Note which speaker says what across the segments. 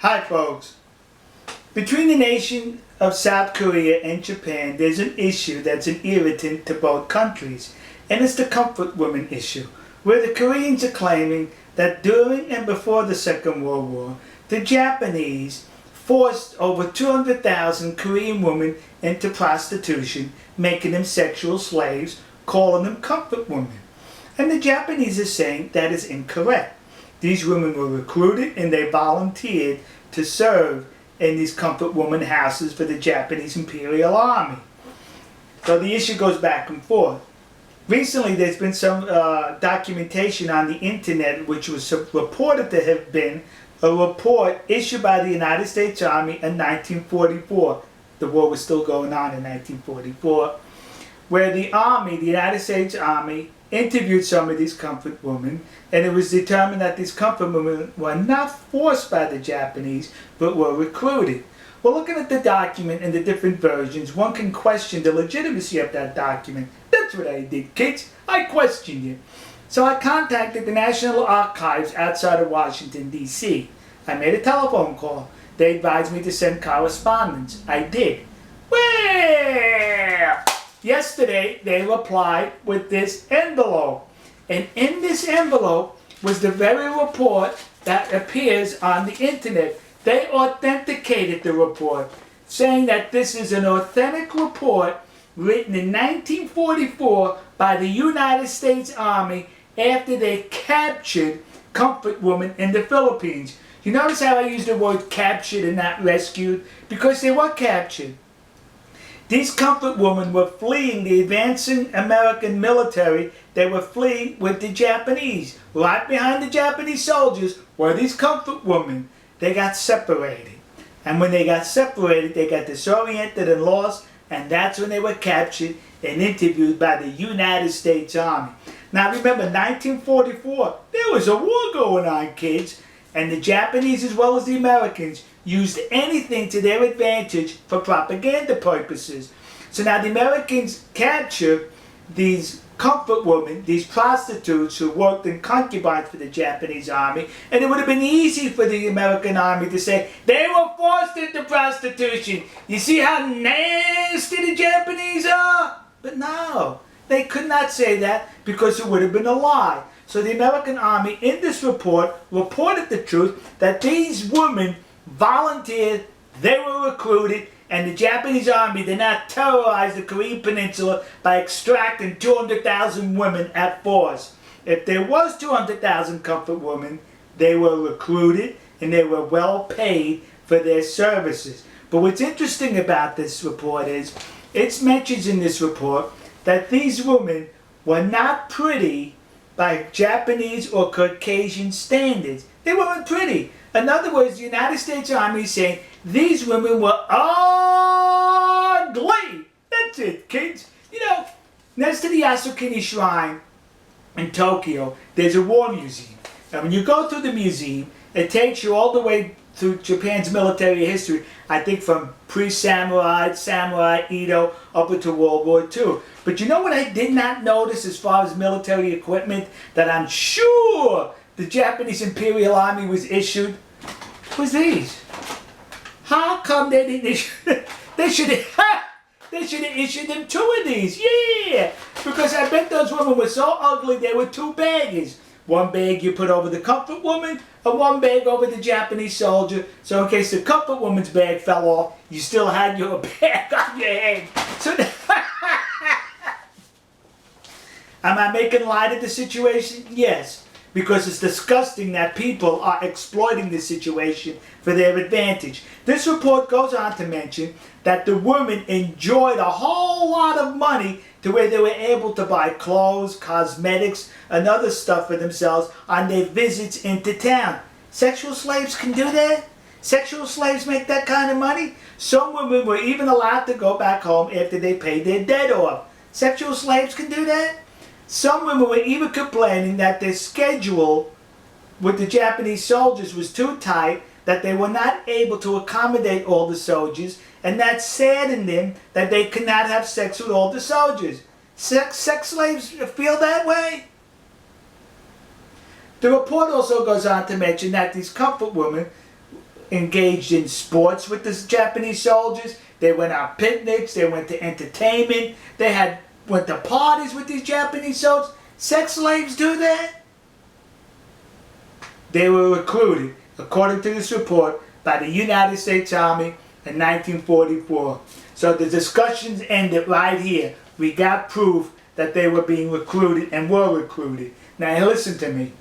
Speaker 1: Hi folks. Between the nation of South Korea and Japan, there's an issue that's an irritant to both countries, and it's the comfort women issue, where the Koreans are claiming that during and before the Second World War, the Japanese forced over 200,000 Korean women into prostitution, making them sexual slaves, calling them comfort women. And the Japanese are saying that is incorrect. These women were recruited and they volunteered to serve in these comfort woman houses for the Japanese Imperial Army. So the issue goes back and forth. Recently there's been some documentation on the internet which was reported to have been a report issued by the United States Army in 1944. The war was still going on in 1944, where the Army, the United States Army, interviewed some of these comfort women, and it was determined that these comfort women were not forced by the Japanese, but were recruited. Well, looking at the document and the different versions, one can question the legitimacy of that document. That's what I did, kids. I questioned it. So I contacted the National Archives outside of Washington, D.C. I made a telephone call. They advised me to send correspondence. I did. Well, yesterday they replied with this envelope. And in this envelope was the very report that appears on the internet. They authenticated the report, saying that this is an authentic report written in 1944 by the United States Army after they captured comfort women in the Philippines. You notice how I use the word captured and not rescued? Because they were captured. These comfort women were fleeing the advancing American military. They were fleeing with the Japanese. Right behind the Japanese soldiers were these comfort women. They got separated. And when they got separated, they got disoriented and lost, and that's when they were captured and interviewed by the United States Army. Now remember, 1944, there was a war going on, kids, and the Japanese as well as the Americans used anything to their advantage for propaganda purposes. So now the Americans captured these comfort women, these prostitutes who worked in concubines for the Japanese army, and it would have been easy for the American army to say, they were forced into prostitution. You see how nasty the Japanese are? But no, they could not say that because it would have been a lie. So the American army in this report reported the truth that these women volunteered, they were recruited, and the Japanese army did not terrorize the Korean peninsula by extracting 200,000 women at force. If there was 200,000 comfort women, they were recruited and they were well paid for their services. But what's interesting about this report is, it mentions in this report that these women were not pretty by Japanese or Caucasian standards. They weren't pretty. In other words, the United States Army is saying these women were ugly. That's it, kids. You know, next to the Yasukuni Shrine in Tokyo, there's a war museum. And when you go through the museum, it takes you all the way through Japan's military history, I think from pre-samurai, samurai, Edo, up into World War II. But you know what I did not notice as far as military equipment that I'm sure the Japanese Imperial Army was issued? Was these. How come they didn't issue? They should have issued them 2 of these. Yeah, because I bet those women were so ugly they were 2 baggers. One bag you put over the comfort woman, and one bag over the Japanese soldier. So in case the comfort woman's bag fell off, you still had your bag on your head. So am I making light of the situation? Yes. Because it's disgusting that people are exploiting this situation for their advantage. This report goes on to mention that the women enjoyed a whole lot of money to where they were able to buy clothes, cosmetics, and other stuff for themselves on their visits into town. Sexual slaves can do that? Sexual slaves make that kind of money? Some women were even allowed to go back home after they paid their debt off. Sexual slaves can do that? Some women were even complaining that their schedule with the Japanese soldiers was too tight, that they were not able to accommodate all the soldiers, and that saddened them that they could not have sex with all the soldiers. Sex slaves feel that way? The report also goes on to mention that these comfort women engaged in sports with the Japanese soldiers. They went on picnics. They went to entertainment. They went to parties with these Japanese soldiers. Sex slaves do that? They were recruited, according to this report, by the United States Army in 1944. So the discussions ended right here. We got proof that they were being recruited and were recruited. Now listen to me.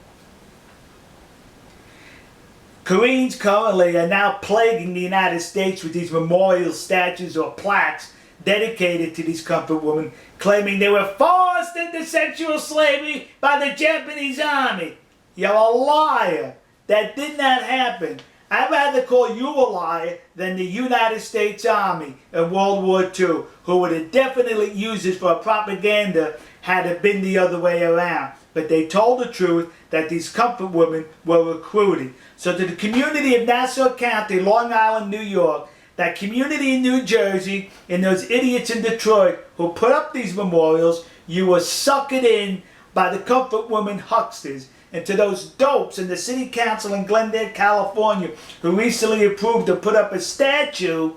Speaker 1: Koreans currently are now plaguing the United States with these memorial statues or plaques dedicated to these comfort women, claiming they were forced into sexual slavery by the Japanese army. You're a liar. That did not happen. I'd rather call you a liar than the United States Army in World War II, who would have definitely used it for propaganda had it been the other way around. But they told the truth that these comfort women were recruited. So to the community of Nassau County, Long Island, New York, that community in New Jersey, and those idiots in Detroit who put up these memorials, you were suckered in by the comfort women hucksters. And to those dopes in the city council in Glendale, California, who recently approved to put up a statue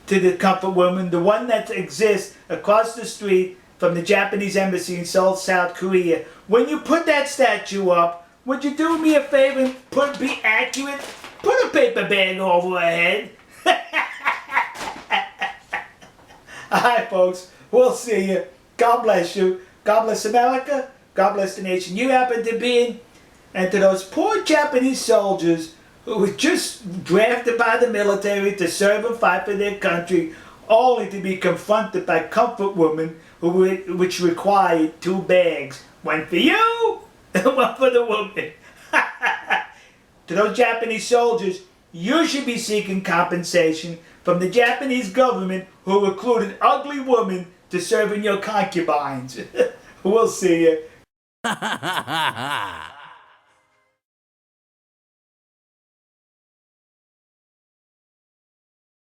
Speaker 1: to the comfort woman, the one that exists across the street from the Japanese embassy in Seoul, South Korea. When you put that statue up, would you do me a favor and be accurate? Put a paper bag over her head. Alright folks, we'll see you. God bless you. God bless America. God bless the nation you happen to be in. And to those poor Japanese soldiers who were just drafted by the military to serve and fight for their country, only to be confronted by comfort women which required 2 bags. One for you and one for the woman. To those Japanese soldiers, you should be seeking compensation from the Japanese government who recruited ugly women to serve in your concubines. We'll see you.